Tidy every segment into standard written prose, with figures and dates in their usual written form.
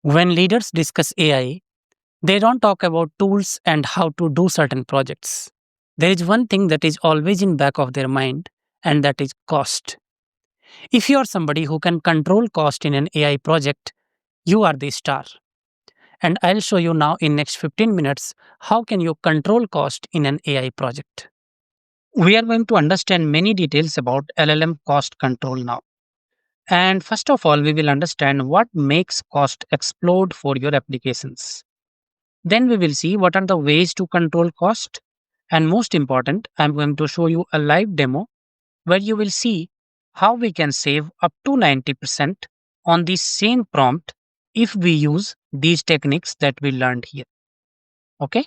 When leaders discuss AI, they don't talk about tools and how to do certain projects. There is one thing that is always in back of their mind, and that is cost. If you are somebody who can control cost in an AI project, you are the star. And I'll show you now in next 15 minutes how can you control cost in an AI project. We are going to understand many details about LLM cost control now. And first of all, we will understand what makes cost explode for your applications. Then we will see what are the ways to control cost. And most important, I'm going to show you a live demo where you will see how we can save up to 90% on the same prompt if we use these techniques that we learned here. Okay.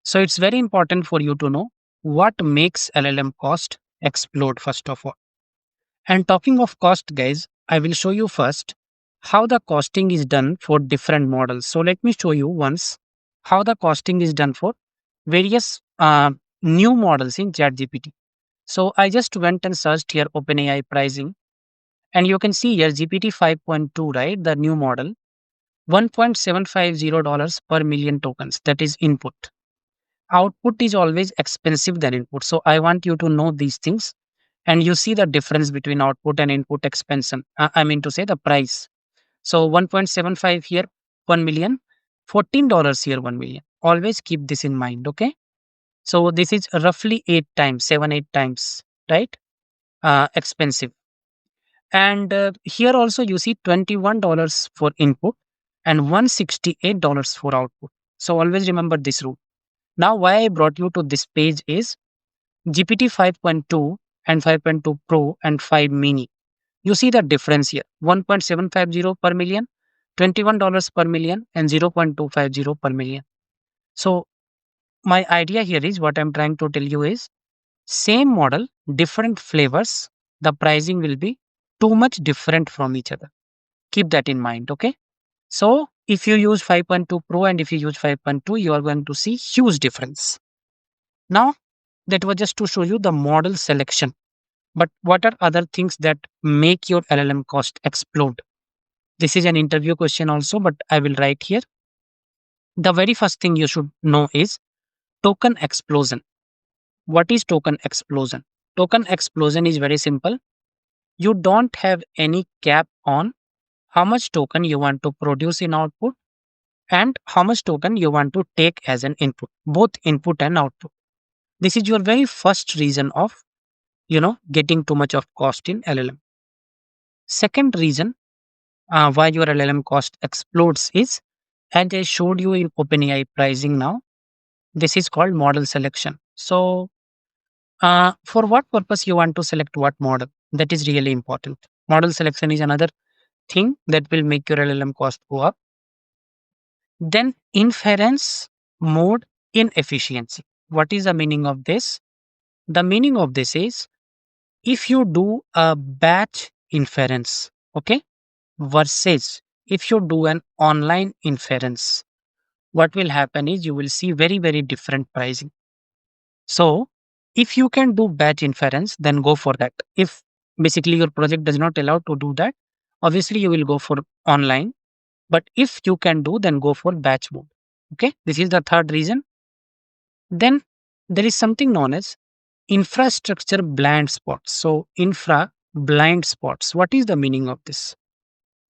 So it's very important for you to know what makes LLM cost explode first of all. And talking of cost, guys, I will show you first how the costing is done for different models. So let me show you once how the costing is done for various new models in ChatGPT. So I just went and searched here OpenAI pricing, and you can see here GPT 5.2, right? The new model, $1.750 per million tokens. That is input. Output is always expensive than input. So I want you to know these things, and you see the difference between output and input expension. I mean to say the price. So 1.75 here, 1 million, $14 here, 1 million. Always keep this in mind. Okay. So this is roughly 8 times, 7, 8 times, right? Expensive. And here also you see $21 for input and $168 for output. So always remember this rule. Now, why I brought you to this page is GPT 5.2 and 5.2 Pro and 5 Mini. You see the difference here, 1.750 per million, $21 per million, and 0.250 per million. So my idea here is what I'm trying to tell you is same model, different flavors, the pricing will be too much different from each other. Keep that in mind, okay? So if you use 5.2 Pro and if you use 5.2, you are going to see huge difference. Now, that was just to show you the model selection. But what are other things that make your LLM cost explode? This is an interview question also, but I will write here. The very first thing you should know is token explosion. What is token explosion? Token explosion is very simple. You don't have any cap on how much token you want to produce in output and how much token you want to take as an input, both input and output. This is your very first reason of, getting too much of cost in LLM. Second reason why your LLM cost explodes is, as I showed you in OpenAI pricing now, this is called model selection. So, for what purpose you want to select what model? That is really important. Model selection is another thing that will make your LLM cost go up. Then inference mode inefficiency. What is the meaning of this? The meaning of this is if you do a batch inference, okay, versus if you do an online inference, what will happen is you will see very, very different pricing. So, if you can do batch inference, then go for that. If basically your project does not allow to do that, obviously you will go for online. But if you can do, then go for batch mode. Okay, this is the third reason. Then there is something known as infrastructure blind spots. So, infra blind spots. What is the meaning of this?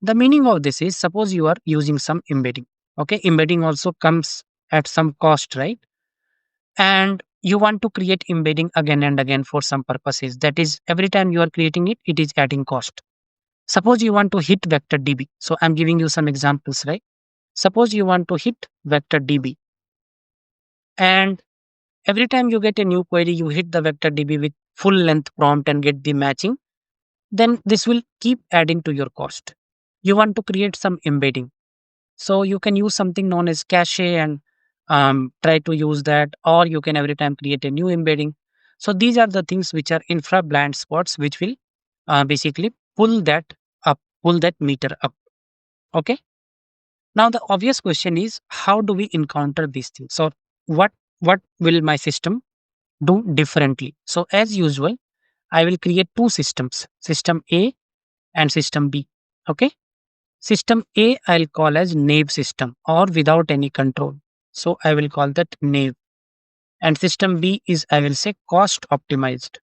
The meaning of this is suppose you are using some embedding. Okay, embedding also comes at some cost, right? And you want to create embedding again and again for some purposes. That is, every time you are creating it, it is adding cost. Suppose you want to hit vector DB. So, I'm giving you some examples, right? Suppose you want to hit vector DB, and every time you get a new query, you hit the vector DB with full length prompt and get the matching, then this will keep adding to your cost. You want to create some embedding. So you can use something known as cache and try to use that, or you can every time create a new embedding. So these are the things which are infra blind spots, which will basically pull that up, pull that meter up. Okay. Now the obvious question is, how do we encounter these things? So what what will my system do differently? So as usual, I will create two systems, system A and system B. Okay. System A I'll call as naive system or without any control. So I will call that naive. And system B is, I will say, cost optimized.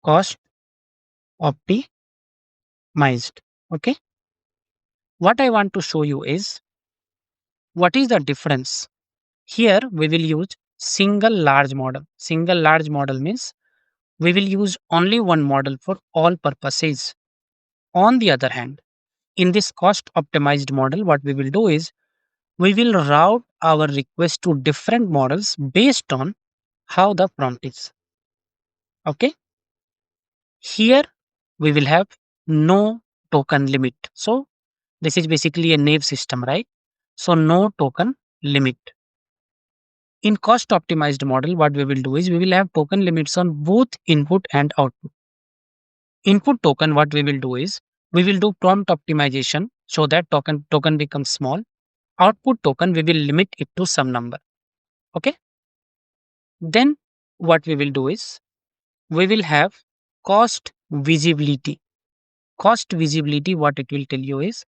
Cost optimized. Okay. What I want to show you is what is the difference. Here we will use single large model. Single large model means we will use only one model for all purposes. On the other hand, in this cost optimized model, what we will do is we will route our request to different models based on how the prompt is. Okay. Here we will have no token limit. So this is basically a naive system, right? So no token limit. In cost optimized model, what we will do is we will have token limits on both input and output. Input token, what we will do is we will do prompt optimization so that token becomes small. Output token, we will limit it to some number. Okay. Then what we will do is we will have cost visibility. Cost visibility, what it will tell you is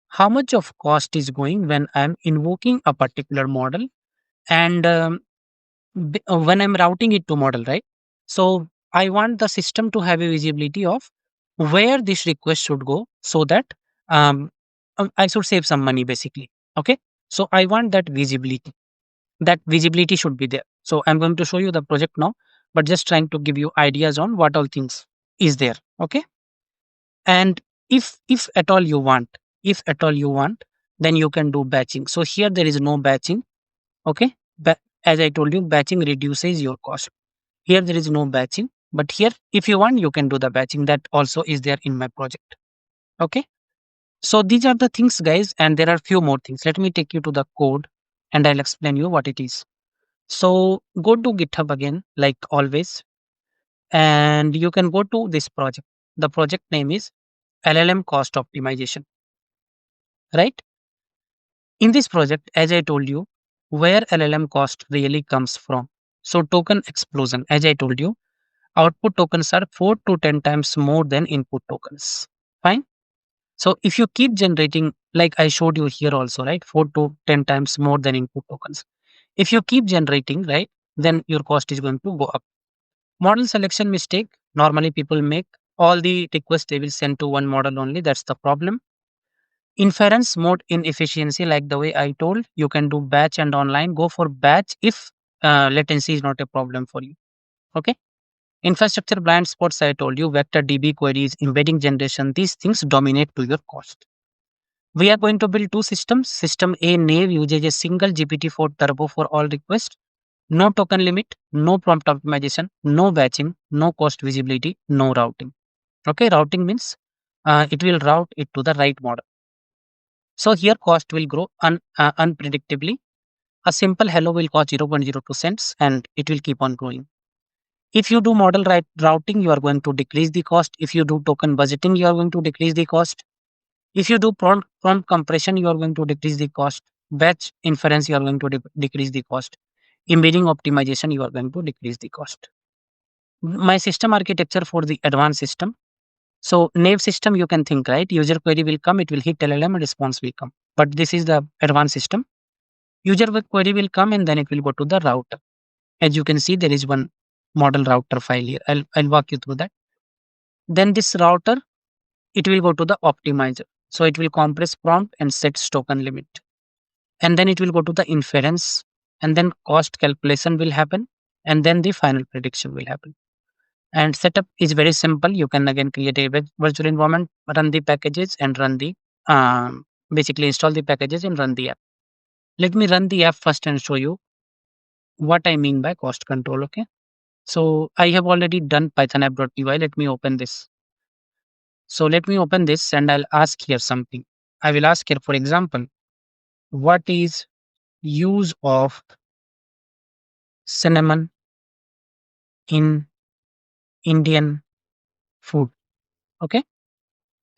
how much of cost is going when I'm invoking a particular model and when I'm routing it to model, right? So I want the system to have a visibility of where this request should go so that um, I should save some money basically. Okay. So I want that visibility. That visibility should be there. So I'm going to show you the project now, but just trying to give you ideas on what all things is there. Okay. And if at all you want, if at all you want, then you can do batching. So here there is no batching. Okay. As I told you, batching reduces your cost. Here there is no batching, but here if you want, you can do the batching. That also is there in my project. Okay. So these are the things, guys, and there are few more things. Let me take you to the code and I'll explain you what it is. So go to GitHub again, like always, and you can go to this project. The project name is LLM cost optimization, right? In this project, as I told you, where LLM cost really comes from. So token explosion, as I told you, output tokens are 4 to 10 times more than input tokens. Fine. So if you keep generating, like I showed you here also, right, 4 to 10 times more than input tokens. If you keep generating, right, then your cost is going to go up. Model selection mistake. Normally people make all the requests they will send to one model only. That's the problem. Inference mode inefficiency, like the way I told, you can do batch and online. Go for batch if latency is not a problem for you. Okay. Infrastructure blind spots, I told you, vector DB queries, embedding generation, these things dominate to your cost. We are going to build two systems. System A naive uses a single GPT-4 turbo for all requests. No token limit, no prompt optimization, no batching, no cost visibility, no routing. Okay, routing means it will route it to the right model. So here cost will grow unpredictably. A simple hello will cost 0.02 cents and it will keep on growing. If you do model routing, you are going to decrease the cost. If you do token budgeting, you are going to decrease the cost. If you do prompt compression, you are going to decrease the cost. Batch inference, you are going to decrease the cost. Embedding optimization, you are going to decrease the cost. My system architecture for the advanced system. So naive system, you can think, right? User query will come, it will hit LLM and response will come. But this is the advanced system. User query will come and then it will go to the router. As you can see, there is one model router file here. I'll walk you through that. Then this router, it will go to the optimizer. So it will compress prompt and set token limit. And then it will go to the inference and then cost calculation will happen. And then the final prediction will happen. And setup is very simple. You can again create a virtual environment, run the packages and run the basically install the packages and run the app. Let me run the app first and show you what I mean by cost control. Okay. So I have already done Python app.py. Let me open this. So let me open this and I'll ask here something. I will ask here, for example, what is use of cinnamon in Indian food? Okay.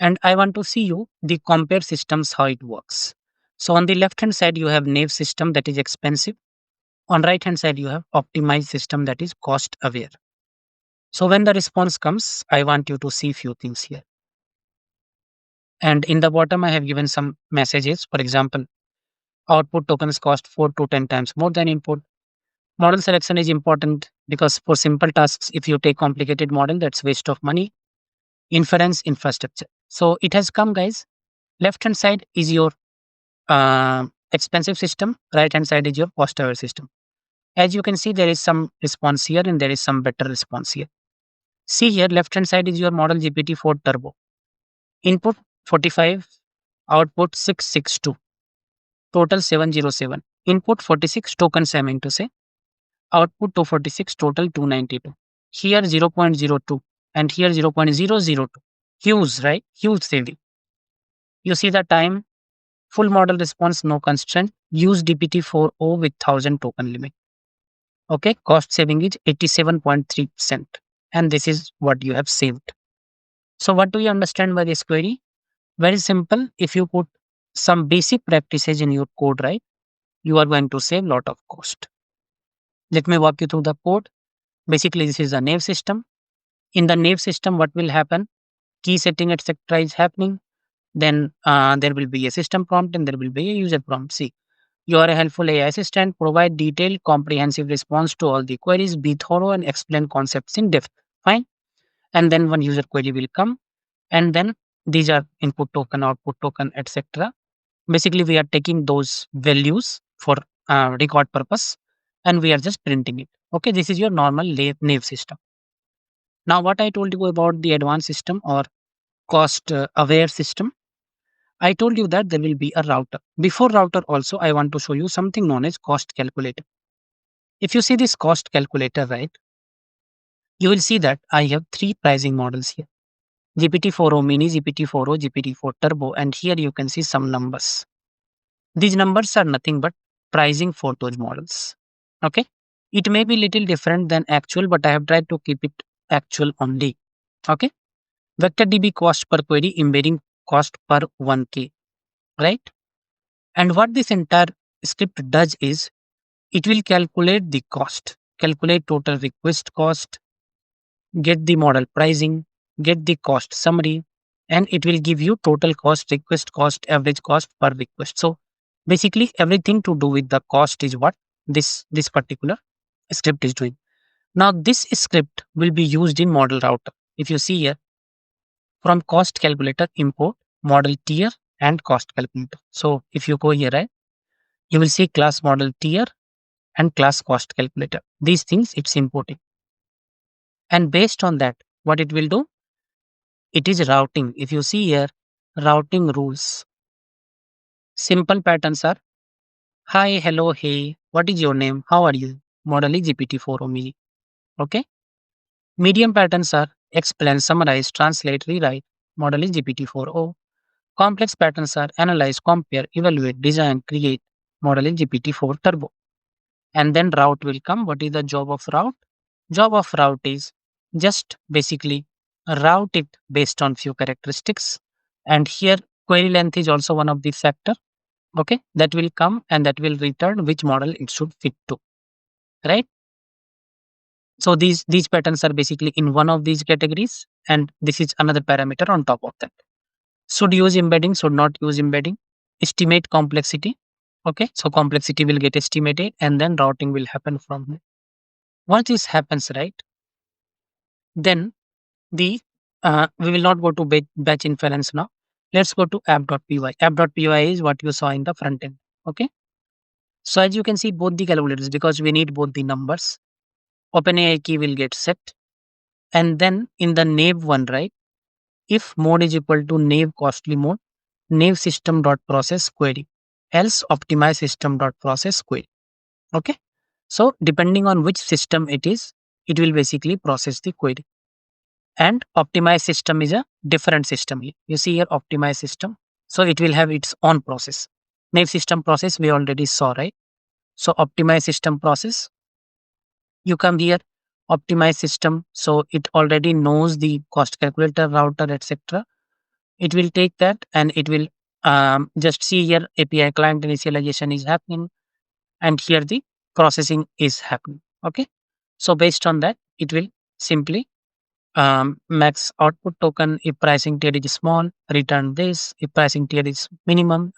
And I want to see you the compare systems, how it works. So on the left hand side, you have naive system that is expensive. On right hand side, you have optimized system that is cost aware. So when the response comes, I want you to see few things here. And in the bottom, I have given some messages. For example, output tokens cost 4 to 10 times more than input. Model selection is important because for simple tasks, if you take complicated model, that's waste of money. Inference infrastructure. So it has come, guys. Left hand side is your expensive system. Right hand side is your cost aware system. As you can see, there is some response here and there is some better response here. See here, left hand side is your model GPT-4 Turbo. Input 45, output 662, total 707. Input 46 tokens, I mean to say. Output 246, total 292. Here 0.02 and here 0.002. Huge, right? Huge saving. You see the time, full model response, no constraint. Use DPT-4o with 1000 token limit. Okay, cost saving is 87.3%. And this is what you have saved. So, what do you understand by this query? Very simple. If you put some basic practices in your code, right, you are going to save a lot of cost. Let me walk you through the code. Basically, this is a nave system. In the nave system, what will happen? Key setting, etc., is happening. Then there will be a system prompt and there will be a user prompt. See, you are a helpful AI assistant. Provide detailed, comprehensive response to all the queries. Be thorough and explain concepts in depth. Fine. And then one user query will come. And then these are input token, output token, etc. Basically, we are taking those values for record purpose and we are just printing it. Okay, this is your normal nave system. Now, what I told you about the advanced system or cost aware system, I told you that there will be a router. Before router, also, I want to show you something known as cost calculator. If you see this cost calculator, right, you will see that I have three pricing models here: GPT-4o mini, GPT-4o, GPT-4 turbo, and here you can see some numbers. These numbers are nothing but pricing for those models. Okay. It may be little different than actual, but I have tried to keep it actual only. Okay. Vector DB cost per query, embedding cost per 1K. Right. And what this entire script does is it will calculate the cost, calculate total request cost, get the model pricing, get the cost summary, and it will give you total cost, request cost, average cost per request. So basically everything to do with the cost is what this particular script is doing. Now this script will be used in model router. If you see here, from cost calculator import model tier and cost calculator. So if you go here, right, you will see class model tier and class cost calculator. These things it's importing. And based on that, what it will do, it is routing. If you see here, routing rules. Simple patterns are hi, hello, hey, what is your name? How are you? Model is GPT-4 Omni. Okay. Medium patterns are explain, summarize, translate, rewrite. Model is GPT-4o. Complex patterns are analyze, compare, evaluate, design, create. Model is GPT-4 Turbo. And then route will come. What is the job of route? Job of route is just basically route it based on few characteristics. And here query length is also one of the factor. Okay, that will come and that will return which model it should fit to. Right. So these patterns are basically in one of these categories, and this is another parameter on top of that. Should use embedding, should not use embedding. Estimate complexity. Okay, so complexity will get estimated and then routing will happen from here. Once this happens, right, then the we will not go to batch inference now. Let's go to app.py. App.py is what you saw in the front end. Okay, so as you can see, both the calculators, because we need both the numbers. OpenAI key will get set, and then in the nave one, right, if mode is equal to nave costly mode, nave system dot process query, else optimize system dot process query. Okay, so depending on which system it is, it will basically process the query. And optimize system is a different system here. You see here optimize system, so it will have its own process. Nave system process we already saw, right? So optimize system process, you come here, optimize system, so it already knows the cost calculator, router, etc. It will take that and it will just see here API client initialization is happening and here the processing is happening. Okay, so based on that, it will simply Max output token, if pricing tier is small, return this. If pricing tier is medium,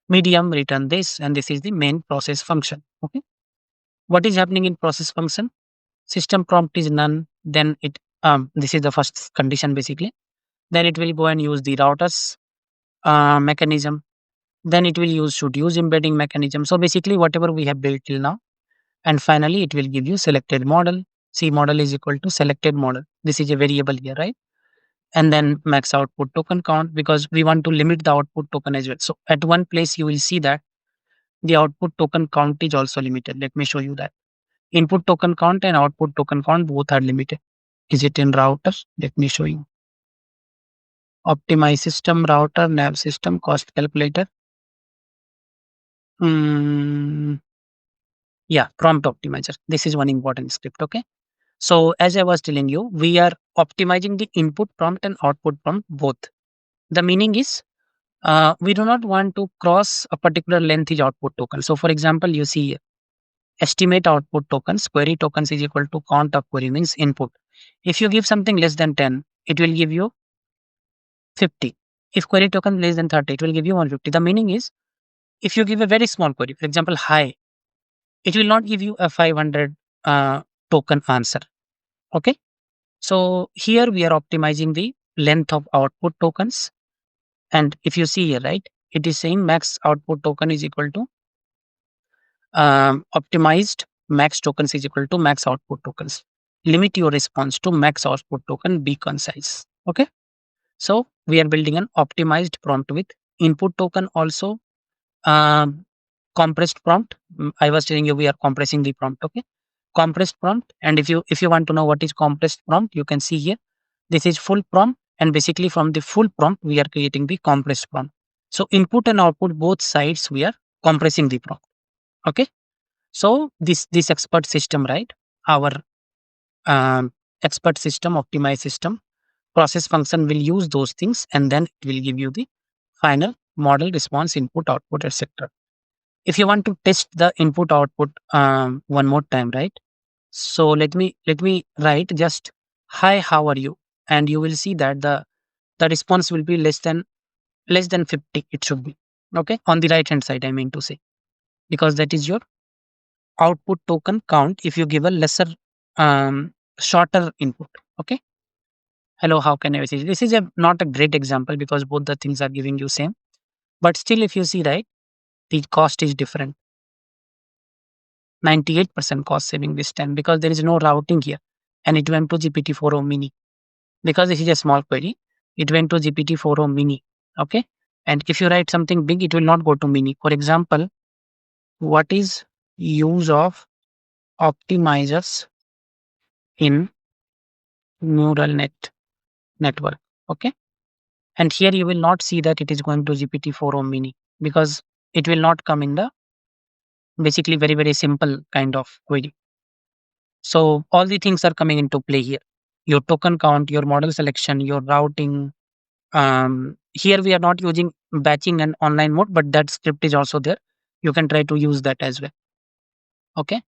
return this. And this is the main process function. Okay. What is happening in process function? System prompt is none. Then this is the first condition basically. Then it will go and use the routers mechanism. Then it will use should use embedding mechanism. So basically whatever we have built till now. And finally it will give you selected model. C model is equal to selected model. This is a variable here, right? And then max output token count because we want to limit the output token as well. So at one place you will see that the output token count is also limited. Let me show you that. Input token count and output token count both are limited. Is it in router? Let me show you. Optimize system, router, nav system, cost calculator. Mm, yeah, prompt optimizer. This is one important script. Okay. So as I was telling you, we are optimizing the input prompt and output prompt both. The meaning is we do not want to cross a particular length is output token. So for example, you see estimate output tokens, query tokens is equal to count of query means input. If you give something less than 10, it will give you 50. If query token less than 30, it will give you 150. The meaning is if you give a very small query, for example, high, it will not give you a 500 token answer. Okay. So here we are optimizing the length of output tokens. And if you see here, right, it is saying max output token is equal to optimized max tokens is equal to max output tokens. Limit your response to max output token, be concise. Okay. So we are building an optimized prompt with input token also um, compressed prompt. I was telling you we are compressing the prompt. Okay. Compressed prompt. And if you want to know what is compressed prompt, you can see here. This is full prompt. And basically from the full prompt, we are creating the compressed prompt. So input and output, both sides, we are compressing the prompt. Okay. So this expert system, right? Our expert system, optimized system, process function will use those things and then it will give you the final model response, input, output, etc. If you want to test the input output one more time, right? So let me write just hi, how are you? And you will see that the response will be less than 50. It should be okay on the right hand side. I mean to say because that is your output token count if you give a lesser shorter input. Okay. Hello, how can I message? This is not a great example because both the things are giving you same. But still, if you see right, the cost is different. 98% cost saving this time because there is no routing here. And it went to GPT-4o mini. Because this is a small query, it went to GPT-4o mini. Okay. And if you write something big, it will not go to mini. For example, what is use of optimizers in neural network? Okay. And here you will not see that it is going to GPT-4o mini because it will not come in the basically very, very simple kind of query. So all the things are coming into play here. Your token count, your model selection, your routing. Here we are not using batching and online mode, but that script is also there. You can try to use that as well. Okay.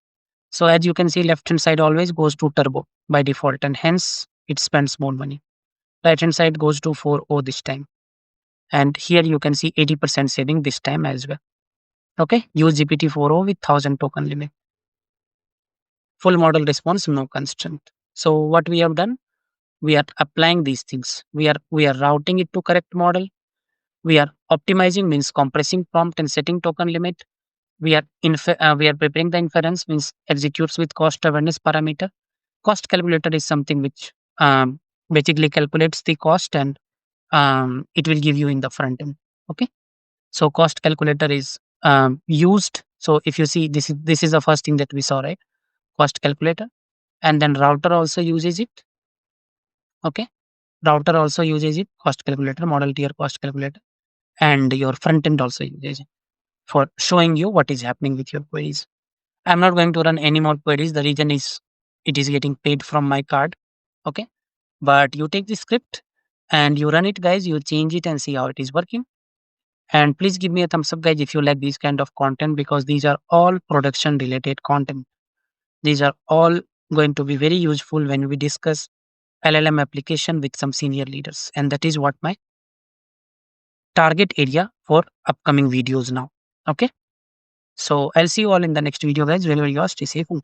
So as you can see, left hand side always goes to turbo by default, and hence it spends more money. Right hand side goes to 4o this time. And here you can see 80% saving this time as well. Okay. Use GPT-4o with 1000 token limit. Full model response, no constraint. So what we have done, we are applying these things. We are routing it to correct model. We are optimizing means compressing prompt and setting token limit. We are preparing the inference means executes with cost awareness parameter. Cost calculator is something which basically calculates the cost and it will give you in the front end. Okay. So cost calculator is used. So if you see this is the first thing that we saw, right? Cost calculator. And then router also uses it. Okay. Router also uses it, cost calculator, model tier cost calculator. And your front end also uses it for showing you what is happening with your queries. I'm not going to run any more queries. The reason is it is getting paid from my card. Okay. But you take the script and you run it, guys. You change it and see how it is working. And please give me a thumbs up, guys, if you like this kind of content because these are all production related content. These are all going to be very useful when we discuss LLM application with some senior leaders. And that is what my target area for upcoming videos now. Okay. So I'll see you all in the next video, guys. Wherever you are, stay safe and